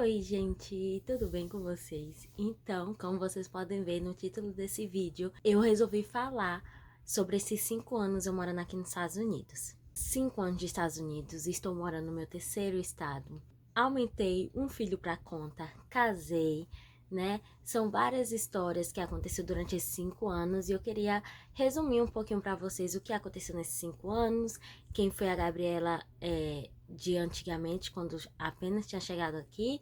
Oi, gente, tudo bem com vocês? Então, como vocês podem ver no título desse vídeo, eu resolvi falar sobre esses 5 anos eu morando aqui nos Estados Unidos. 5 anos de Estados Unidos, estou morando no meu terceiro estado. Aumentei um filho pra conta, casei, né? São várias histórias que aconteceram durante esses 5 anos e eu queria resumir um pouquinho pra vocês o que aconteceu nesses 5 anos, quem foi a Gabriela de antigamente, quando apenas tinha chegado aqui,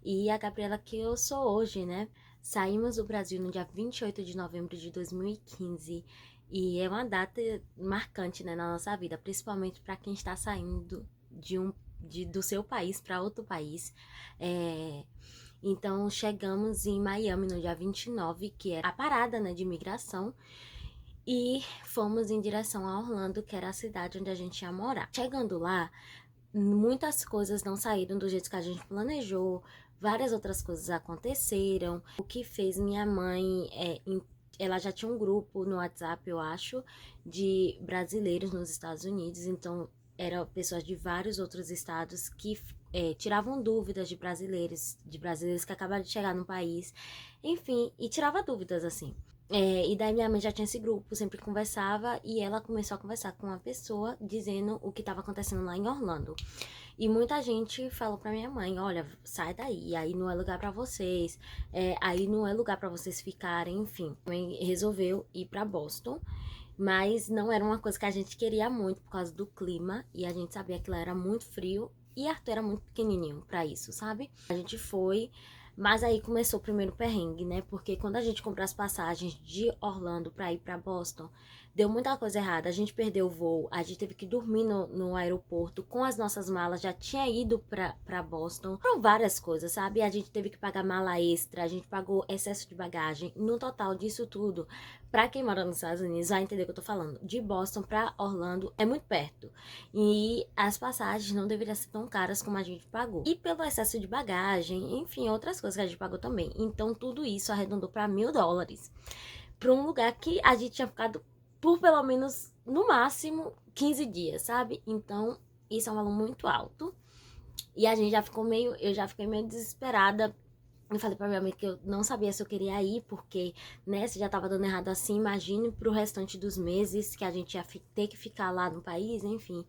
e a Gabriela que eu sou hoje, né? Saímos do Brasil no dia 28 de novembro de 2015 e é uma data marcante, né, na nossa vida, principalmente para quem está saindo do seu país para outro país. Então chegamos em Miami no dia 29, que era a parada, né, de imigração, e fomos em direção a Orlando, que era a cidade onde a gente ia morar. Chegando lá, muitas coisas não saíram do jeito que a gente planejou, várias outras coisas aconteceram. O que fez minha mãe, ela já tinha um grupo no WhatsApp, eu acho, de brasileiros nos Estados Unidos, então eram pessoas de vários outros estados que tiravam dúvidas de brasileiros que acabaram de chegar no país, enfim, e tirava dúvidas assim. E daí minha mãe já tinha esse grupo, sempre conversava, e ela começou a conversar com uma pessoa dizendo o que estava acontecendo lá em Orlando. E muita gente falou pra minha mãe, olha, sai daí, aí não é lugar pra vocês, aí não é lugar pra vocês ficarem, enfim. A mãe resolveu ir pra Boston, mas não era uma coisa que a gente queria muito por causa do clima, e a gente sabia que lá era muito frio, e Arthur era muito pequenininho pra isso, sabe? A gente foi, mas aí começou o primeiro perrengue, né? Porque quando a gente comprou as passagens de Orlando pra ir pra Boston, deu muita coisa errada. A gente perdeu o voo, a gente teve que dormir no aeroporto com as nossas malas, já tinha ido pra Boston. Foram várias coisas, sabe? A gente teve que pagar mala extra, a gente pagou excesso de bagagem. No total disso tudo, pra quem mora nos Estados Unidos vai entender o que eu tô falando. De Boston pra Orlando é muito perto. E as passagens não deveriam ser tão caras como a gente pagou. E pelo excesso de bagagem, enfim, outras coisas que a gente pagou também. Então tudo isso arredondou pra $1.000. Pra um lugar que a gente tinha ficado por pelo menos, no máximo, 15 dias, sabe? Então, isso é um valor muito alto. E a gente já ficou meio, eu já fiquei meio desesperada. Eu falei pra minha mãe que eu não sabia se eu queria ir, porque, né, se já tava dando errado assim, imagine pro restante dos meses que a gente ia ter que ficar lá no país, enfim.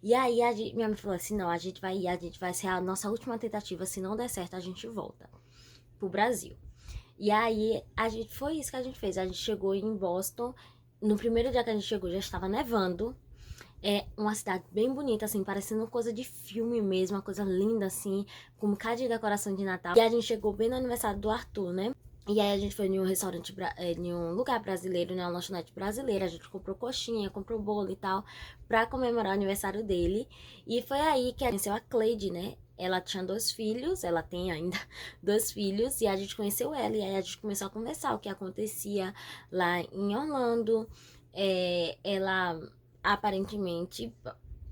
E aí minha mãe falou assim, não, a gente vai ir, a gente vai ser a nossa última tentativa, se não der certo, a gente volta pro Brasil. E aí, foi isso que a gente fez. A gente chegou em Boston. No primeiro dia que a gente chegou, já estava nevando. É uma cidade bem bonita, assim, parecendo coisa de filme mesmo, uma coisa linda, assim, com um bocado de decoração de Natal. E a gente chegou bem no aniversário do Arthur, né? E aí a gente foi em um restaurante, em um lugar brasileiro, né? Uma lanchonete brasileira. A gente comprou coxinha, comprou bolo e tal, pra comemorar o aniversário dele. E foi aí que a gente conheceu a Cleide, né? Ela tinha 2 filhos, ela tem ainda 2 filhos, e a gente conheceu ela. E aí a gente começou a conversar o que acontecia lá em Orlando. Ela aparentemente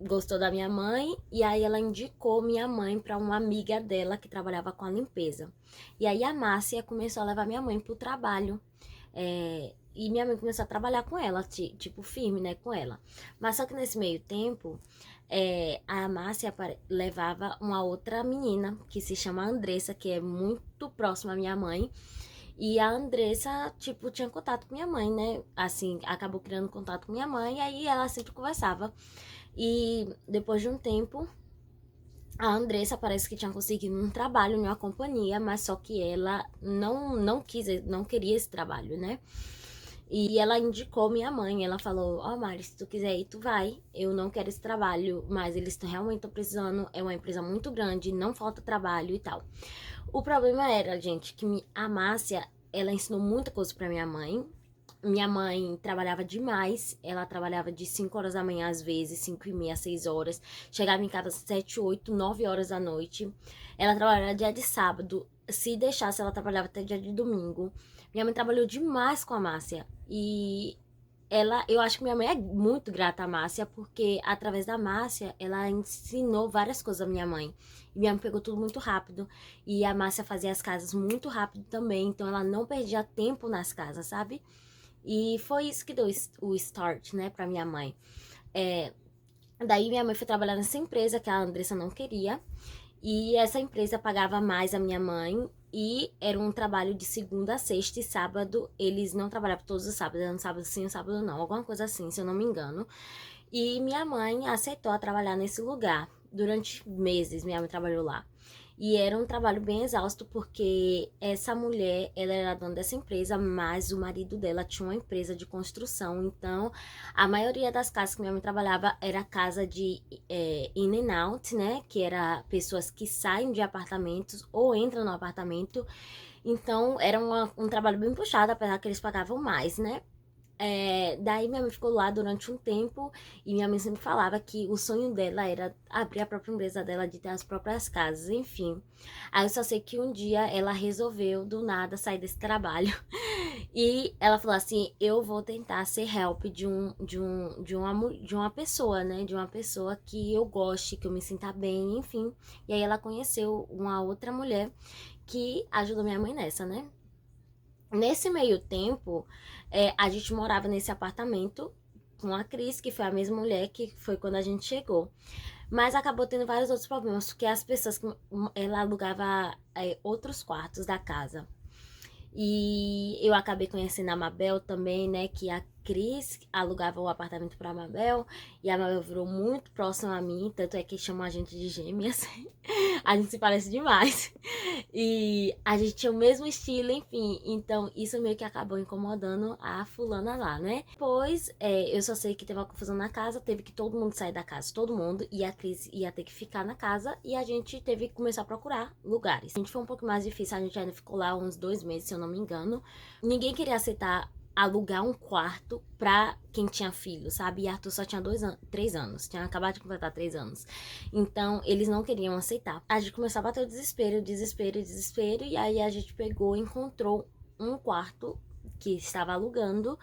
gostou da minha mãe, e aí ela indicou minha mãe para uma amiga dela que trabalhava com a limpeza. E aí a Márcia começou a levar minha mãe pro trabalho. E minha mãe começou a trabalhar com ela, tipo, firme, né, com ela. Mas só que nesse meio tempo, a Márcia levava uma outra menina, que se chama Andressa, que é muito próxima à minha mãe. E a Andressa, tipo, tinha contato com minha mãe, né? Assim, acabou criando contato com minha mãe, e aí ela sempre conversava. E depois de um tempo, a Andressa parece que tinha conseguido um trabalho em uma companhia, mas só que ela não queria esse trabalho, né? E ela indicou minha mãe, ela falou, ó, Mari, se tu quiser ir, tu vai. Eu não quero esse trabalho, mas eles realmente estão precisando, é uma empresa muito grande, não falta trabalho e tal. O problema era, gente, que a Márcia, ela ensinou muita coisa pra minha mãe. Minha mãe trabalhava demais, ela trabalhava de 5 horas da manhã, às vezes, 5 e meia, 6 horas. Chegava em casa às 7, 8, 9 horas da noite. Ela trabalhava dia de sábado, se deixasse, ela trabalhava até dia de domingo. Minha mãe trabalhou demais com a Márcia. E eu acho que minha mãe é muito grata à Márcia, porque através da Márcia, ela ensinou várias coisas à minha mãe. E minha mãe pegou tudo muito rápido. E a Márcia fazia as casas muito rápido também, então ela não perdia tempo nas casas, sabe? E foi isso que deu o start, né, pra minha mãe. Daí minha mãe foi trabalhar nessa empresa que a Andressa não queria. E essa empresa pagava mais a minha mãe e era um trabalho de segunda a sexta e sábado. Eles não trabalhavam todos os sábados, era um sábado sim, um sábado não, alguma coisa assim, se eu não me engano. E minha mãe aceitou a trabalhar nesse lugar. Durante meses, minha mãe trabalhou lá. E era um trabalho bem exausto, porque essa mulher, ela era dona dessa empresa, mas o marido dela tinha uma empresa de construção. Então, a maioria das casas que minha mãe trabalhava era casa de in and out, né? Que era pessoas que saem de apartamentos ou entram no apartamento. Então, era um trabalho bem puxado, apesar que eles pagavam mais, né? Daí minha mãe ficou lá durante um tempo e minha mãe sempre falava que o sonho dela era abrir a própria empresa dela, de ter as próprias casas, enfim. Aí eu só sei que um dia ela resolveu do nada sair desse trabalho e ela falou assim: eu vou tentar ser help de uma pessoa, né? De uma pessoa que eu goste, que eu me sinta bem, enfim. E aí ela conheceu uma outra mulher que ajudou minha mãe nessa, né? Nesse meio tempo, a gente morava nesse apartamento com a Cris, que foi a mesma mulher que foi quando a gente chegou. Mas acabou tendo vários outros problemas, porque as pessoas, ela alugava outros quartos da casa. E eu acabei conhecendo a Mabel também, né? Que a Cris alugava o apartamento pra Mabel. E a Mabel virou muito próxima a mim. Tanto é que chamam a gente de gêmeas. A gente se parece demais. E a gente tinha o mesmo estilo, enfim. Então, isso meio que acabou incomodando a fulana lá, né? Depois, eu só sei que teve uma confusão na casa. Teve que todo mundo sair da casa, todo mundo. E a Cris ia ter que ficar na casa. E a gente teve que começar a procurar lugares. A gente foi um pouco mais difícil. A gente ainda ficou lá uns 2 meses, se eu não me engano. Ninguém queria aceitar alugar um quarto pra quem tinha filho, sabe? E Arthur só tinha 3 anos, tinha acabado de completar 3 anos. Então, eles não queriam aceitar. A gente começou a bater o desespero, desespero, desespero, e aí a gente pegou e encontrou um quarto que estava alugando,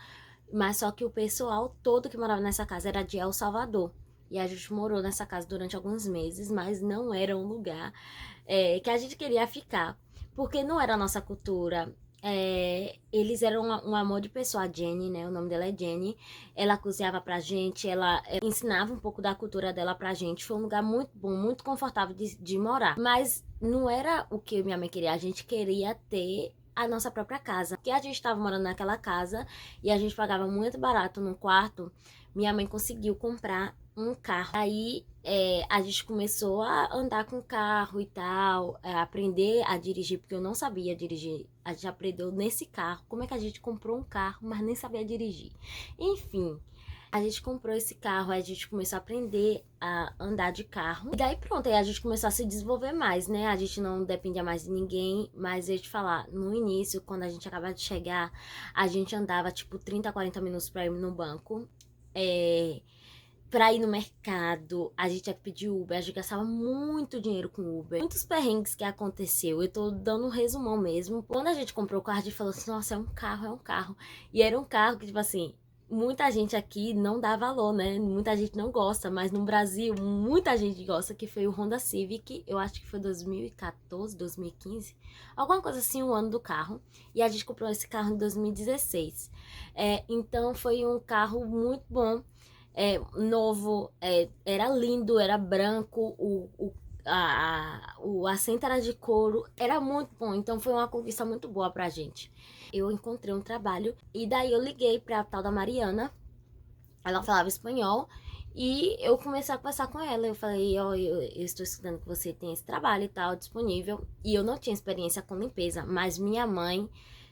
mas só que o pessoal todo que morava nessa casa era de El Salvador. E a gente morou nessa casa durante alguns meses, mas não era um lugar que a gente queria ficar, porque não era a nossa cultura. Eles eram um amor de pessoa, a Jenny, né? O nome dela é Jenny. Ela cozinhava pra gente, ela ensinava um pouco da cultura dela pra gente. Foi um lugar muito bom, muito confortável de morar. Mas não era o que minha mãe queria, a gente queria ter a nossa própria casa. Porque a gente estava morando naquela casa e a gente pagava muito barato no quarto. Minha mãe conseguiu comprar um carro. Aí a gente começou a andar com o carro e tal, aprender a dirigir, porque eu não sabia dirigir. A gente aprendeu nesse carro. Como é que a gente comprou um carro, mas nem sabia dirigir? Enfim, a gente comprou esse carro, aí a gente começou a aprender a andar de carro. E daí pronto, aí a gente começou a se desenvolver mais, né? A gente não dependia mais de ninguém, mas eu te falar, no início, quando a gente acabava de chegar, a gente andava tipo 30, 40 minutos pra ir no banco. Pra ir no mercado, a gente tinha que pedir Uber, a gente gastava muito dinheiro com Uber. Muitos perrengues que aconteceu, eu tô dando um resumão mesmo. Quando a gente comprou o carro, a gente falou assim, nossa, é um carro, é um carro. E era um carro que, tipo assim, muita gente aqui não dá valor, né? Muita gente não gosta, mas no Brasil, muita gente gosta, que foi o Honda Civic, eu acho que foi 2014, 2015, alguma coisa assim, o ano do carro. E a gente comprou esse carro em 2016. Então foi um carro muito bom, novo, era lindo, era branco, o assento era de couro, era muito bom, então foi uma conquista muito boa pra gente. Eu encontrei um trabalho e daí eu liguei pra tal da Mariana, ela falava espanhol e eu comecei a conversar com ela. Eu falei, ó, eu estou estudando que você tem esse trabalho e tal disponível. E eu não tinha experiência com limpeza, mas minha mãe,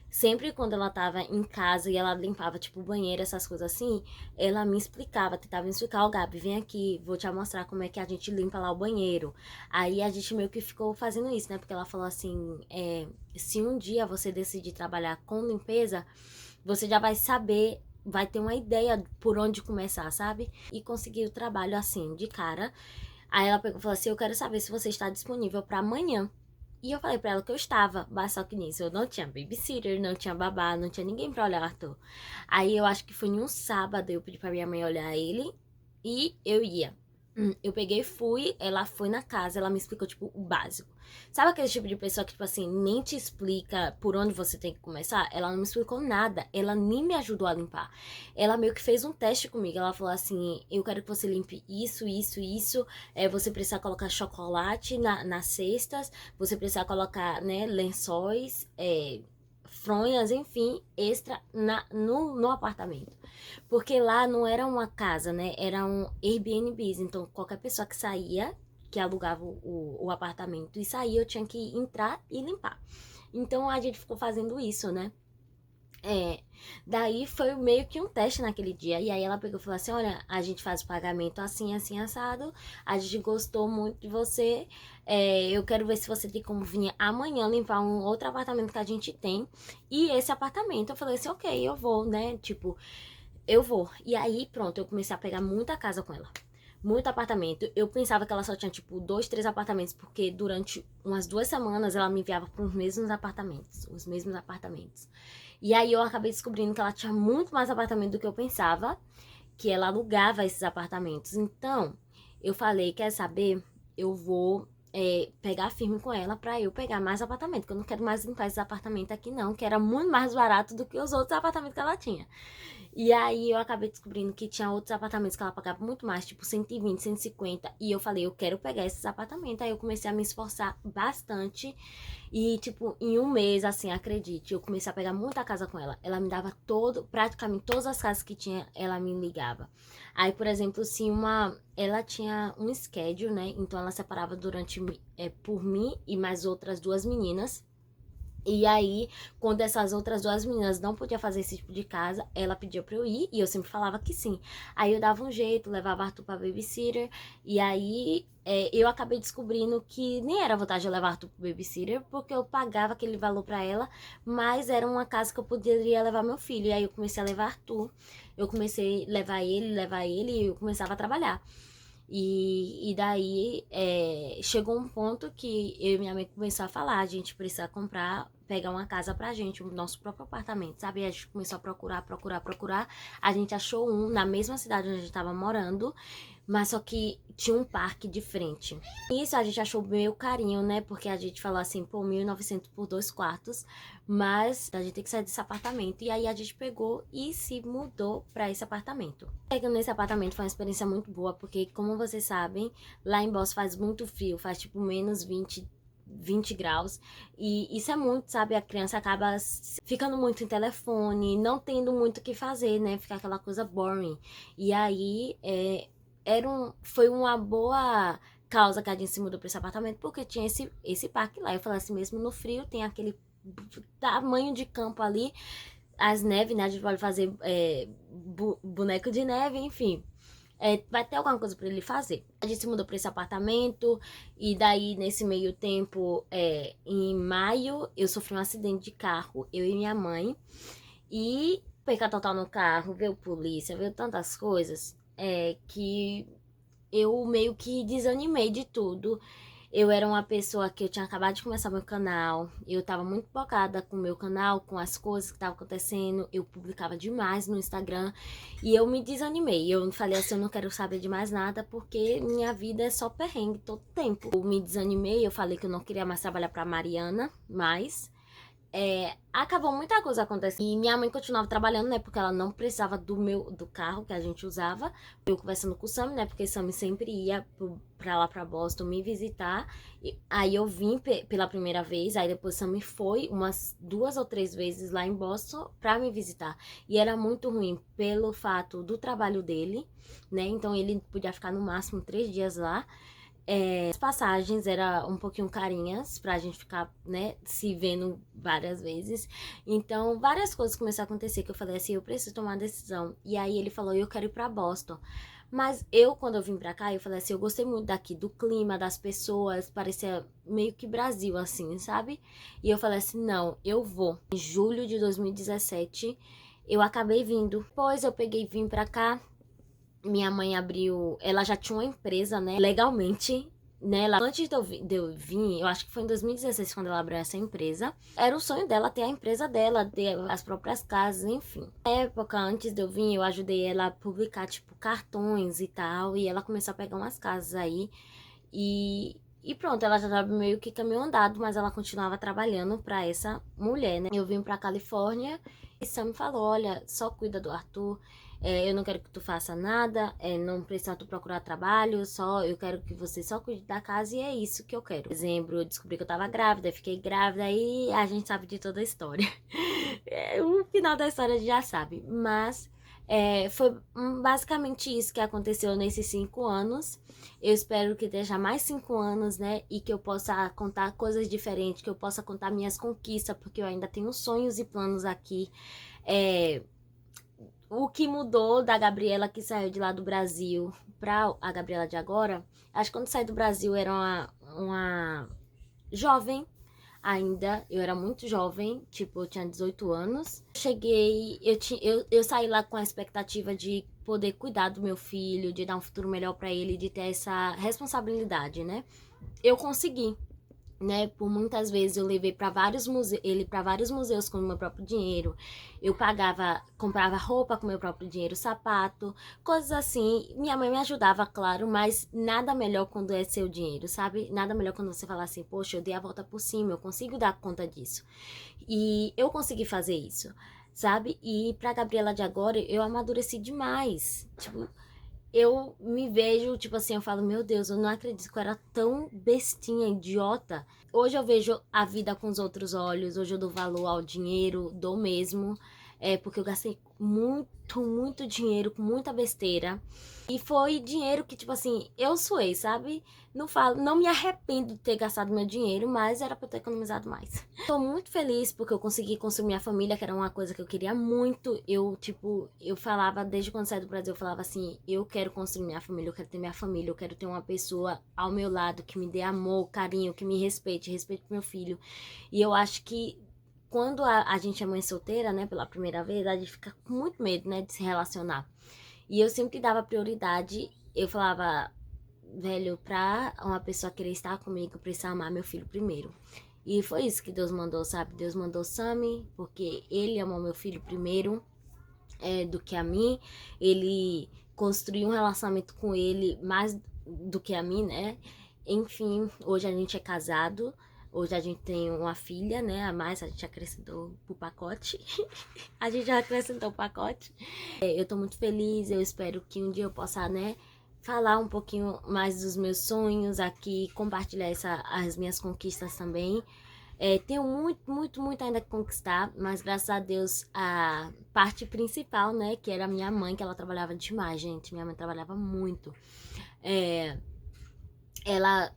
sempre quando ela tava em casa e ela limpava, tipo, o banheiro, essas coisas assim, ela me explicava, tentava me explicar, ó, Gabi, vem aqui, vou te mostrar como é que a gente limpa lá o banheiro. Aí a gente meio que ficou fazendo isso, né? Porque ela falou assim, se um dia você decidir trabalhar com limpeza, você já vai saber, vai ter uma ideia por onde começar, sabe? E conseguir o trabalho assim, de cara. Aí ela pegou e falou assim, eu quero saber se você está disponível para amanhã. E eu falei pra ela que eu estava, mas só que nisso eu não tinha babysitter, não tinha babá, não tinha ninguém pra olhar o Arthur. Aí eu acho que foi em um sábado, eu pedi pra minha mãe olhar ele e eu ia. Eu peguei e fui, ela foi na casa, ela me explicou, tipo, o básico. Sabe aquele tipo de pessoa que, tipo assim, nem te explica por onde você tem que começar? Ela não me explicou nada, ela nem me ajudou a limpar. Ela meio que fez um teste comigo, ela falou assim, eu quero que você limpe isso, isso, isso, você precisa colocar chocolate nas cestas, você precisa colocar, né, lençóis, fronhas, enfim, extra no apartamento. Porque lá não era uma casa, né? Era um Airbnb. Então, qualquer pessoa que saía, que alugava o apartamento e saía, eu tinha que entrar e limpar. Então, a gente ficou fazendo isso, né? É, daí foi meio que um teste naquele dia. E aí ela pegou e falou assim: olha, a gente faz o pagamento assim, assim, assado. A gente gostou muito de você. Eu quero ver se você tem como vir amanhã limpar um outro apartamento que a gente tem. E esse apartamento, eu falei assim, ok, eu vou, né? Tipo, eu vou. E aí, pronto, eu comecei a pegar muita casa com ela. Muito apartamento. Eu pensava que ela só tinha, tipo, 2, 3 apartamentos, porque durante umas 2 semanas ela me enviava para os mesmos apartamentos. Os mesmos apartamentos. E aí eu acabei descobrindo que ela tinha muito mais apartamento do que eu pensava, que ela alugava esses apartamentos. Então, eu falei, quer saber? Eu vou pegar firme com ela pra eu pegar mais apartamento, porque eu não quero mais limpar esses apartamentos aqui não, que era muito mais barato do que os outros apartamentos que ela tinha. E aí eu acabei descobrindo que tinha outros apartamentos que ela pagava muito mais, tipo 120, 150. E eu falei, eu quero pegar esses apartamentos. Aí eu comecei a me esforçar bastante. E, tipo, em um mês, assim, acredite, eu comecei a pegar muita casa com ela. Ela me dava praticamente todas as casas que tinha, ela me ligava. Aí, por exemplo, se ela tinha um schedule, né? Então ela separava por mim e mais outras 2 meninas. E aí, quando essas outras 2 meninas não podiam fazer esse tipo de casa, ela pedia pra eu ir e eu sempre falava que sim. Aí eu dava um jeito, levava Arthur pra babysitter. E aí eu acabei descobrindo que nem era vantagem eu levar Arthur pro babysitter, porque eu pagava aquele valor pra ela, mas era uma casa que eu poderia levar meu filho. E aí eu comecei a levar Arthur, eu comecei a levar ele e eu começava a trabalhar. E daí chegou um ponto que eu e minha mãe começou a falar, a gente precisa pegar uma casa pra gente, o nosso próprio apartamento, sabe? E a gente começou a procurar. A gente achou um na mesma cidade onde a gente tava morando, mas só que tinha um parque de frente. Isso a gente achou meio carinho, né? Porque a gente falou assim, pô, 1.900 por 2 quartos, mas a gente tem que sair desse apartamento. E aí a gente pegou e se mudou pra esse apartamento. Chegando nesse apartamento foi uma experiência muito boa, porque como vocês sabem, lá em Boston faz muito frio, faz tipo menos 20 graus. E isso é muito, sabe? A criança acaba ficando muito em telefone, não tendo muito o que fazer, né? Fica aquela coisa boring. E aí, foi uma boa causa que a gente se mudou pra esse apartamento, porque tinha esse parque lá. Eu falei assim, mesmo no frio, tem aquele tamanho de campo ali, as neves, né? A gente pode fazer boneco de neve, enfim. Vai ter alguma coisa pra ele fazer. A gente se mudou pra esse apartamento, e daí, nesse meio tempo, em maio, eu sofri um acidente de carro, eu e minha mãe, e perca total no carro, veio polícia, veio tantas coisas, que eu meio que desanimei de tudo. Eu era uma pessoa que eu tinha acabado de começar meu canal, eu tava muito focada com o meu canal, com as coisas que estavam acontecendo, eu publicava demais no Instagram e eu me desanimei. Eu falei assim, eu não quero saber de mais nada porque minha vida é só perrengue todo tempo. Eu me desanimei, eu falei que eu não queria mais trabalhar pra Mariana, mas acabou muita coisa acontecendo. E minha mãe continuava trabalhando, né? Porque ela não precisava do carro que a gente usava. Eu conversando com o Sam, né? Porque o Sam sempre ia pra lá pra Boston me visitar. Aí eu vim pela primeira vez. Aí depois o Sam foi umas 2 ou 3 vezes lá em Boston pra me visitar. E era muito ruim pelo fato do trabalho dele, né? Então ele podia ficar no máximo 3 dias lá. As passagens eram um pouquinho carinhas pra gente ficar, né, se vendo várias vezes. Então, várias coisas começaram a acontecer que eu falei assim, eu preciso tomar uma decisão. E aí ele falou, eu quero ir pra Boston. Mas eu, quando eu vim pra cá, eu falei assim, eu gostei muito daqui, do clima, das pessoas, parecia meio que Brasil, assim, sabe? E eu falei assim, não, eu vou. Em julho de 2017, eu acabei vindo. Depois eu peguei e vim pra cá. Minha mãe abriu, ela já tinha uma empresa, né, legalmente, nela, antes de eu vir, eu acho que foi em 2016 quando ela abriu essa empresa, era o sonho dela ter a empresa dela, ter as próprias casas, enfim. Na época, antes de eu vir, eu ajudei ela a publicar, tipo, cartões e tal, e ela começou a pegar umas casas aí, e pronto, ela já tava meio que caminho andado, mas ela continuava trabalhando pra essa mulher, né? Eu vim pra Califórnia e Sam me falou, olha, só cuida do Arthur, eu não quero que tu faça nada, não precisa tu procurar trabalho, só eu quero que você só cuide da casa e é isso que eu quero. Em dezembro eu descobri que eu tava grávida, fiquei grávida e a gente sabe de toda a história. O final da história a gente já sabe, mas foi basicamente isso que aconteceu nesses 5 anos. Eu espero que esteja mais 5 anos, né? E que eu possa contar coisas diferentes, que eu possa contar minhas conquistas, porque eu ainda tenho sonhos e planos aqui. É, o que mudou da Gabriela que saiu de lá do Brasil pra a Gabriela de agora, acho que quando saí do Brasil era uma jovem ainda, eu era muito jovem, tipo, eu tinha 18 anos. Cheguei, eu saí lá com a expectativa de poder cuidar do meu filho, de dar um futuro melhor pra ele, de ter essa responsabilidade, né? Eu consegui, né? Por muitas vezes eu levei para vários museus, ele para vários museus com o meu próprio dinheiro. Eu pagava, comprava roupa com o meu próprio dinheiro, sapato, coisas assim. Minha mãe me ajudava, claro, mas nada melhor quando é seu dinheiro, sabe? Nada melhor quando você fala assim, poxa, eu dei a volta por cima, eu consigo dar conta disso. E eu consegui fazer isso, sabe? E pra Gabriela de agora, eu amadureci demais. Tipo, eu me vejo, tipo assim, eu falo, meu Deus, eu não acredito que eu era tão bestinha, idiota. Hoje eu vejo a vida com os outros olhos, hoje eu dou valor ao dinheiro, dou mesmo, porque eu gastei muito, muito dinheiro com muita besteira. E foi dinheiro que, tipo assim, eu suei, sabe? Não falo, não me arrependo de ter gastado meu dinheiro, mas era pra eu ter economizado mais. Tô muito feliz porque eu consegui construir minha família, que era uma coisa que eu queria muito. Eu, tipo, eu falava, desde quando saí do Brasil, eu falava assim, eu quero construir minha família, eu quero ter minha família, eu quero ter uma pessoa ao meu lado que me dê amor, carinho, que me respeite, respeite meu filho. E eu acho que quando a gente é mãe solteira, né, pela primeira vez, a gente fica com muito medo, né, de se relacionar. E eu sempre dava prioridade, eu falava, velho, pra uma pessoa querer estar comigo, eu preciso amar meu filho primeiro. E foi isso que Deus mandou, sabe? Deus mandou Sammy, porque ele amou meu filho primeiro do que a mim. Ele construiu um relacionamento com ele mais do que a mim, né? Enfim, hoje a gente é casado. Hoje a gente tem uma filha, né? A mais, a gente acrescentou pro pacote. A gente já acrescentou o pacote. Eu tô muito feliz, eu espero que um dia eu possa, né, falar um pouquinho mais dos meus sonhos aqui, compartilhar as minhas conquistas também. Tenho muito, muito, muito ainda que conquistar, mas graças a Deus a parte principal, né, que era a minha mãe, que ela trabalhava demais, gente. Minha mãe trabalhava muito. É, ela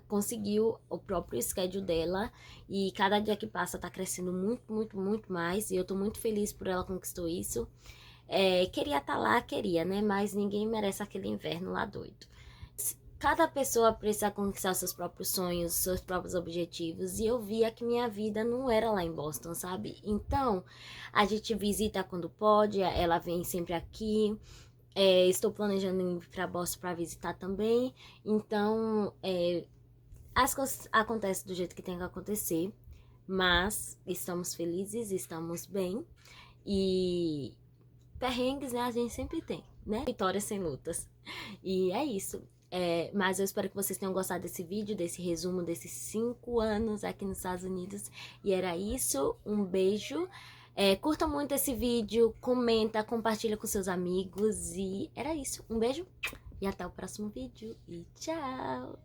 conseguiu o próprio schedule dela e cada dia que passa tá crescendo muito, muito, muito mais. E eu tô muito feliz por ela conquistou isso. Queria estar lá, queria, né? Mas ninguém merece aquele inverno lá doido. Cada pessoa precisa conquistar seus próprios sonhos, seus próprios objetivos. E eu via que minha vida não era lá em Boston, sabe? Então, a gente visita quando pode, ela vem sempre aqui. Estou planejando ir para Boston para visitar também. Então, as coisas acontecem do jeito que tem que acontecer. Mas estamos felizes, estamos bem. E perrengues, né, a gente sempre tem, né? Vitórias sem lutas. E é isso. Mas eu espero que vocês tenham gostado desse vídeo, desse resumo desses 5 anos aqui nos Estados Unidos. E era isso. Um beijo. Curta muito esse vídeo, comenta, compartilha com seus amigos. E era isso. Um beijo e até o próximo vídeo. E tchau!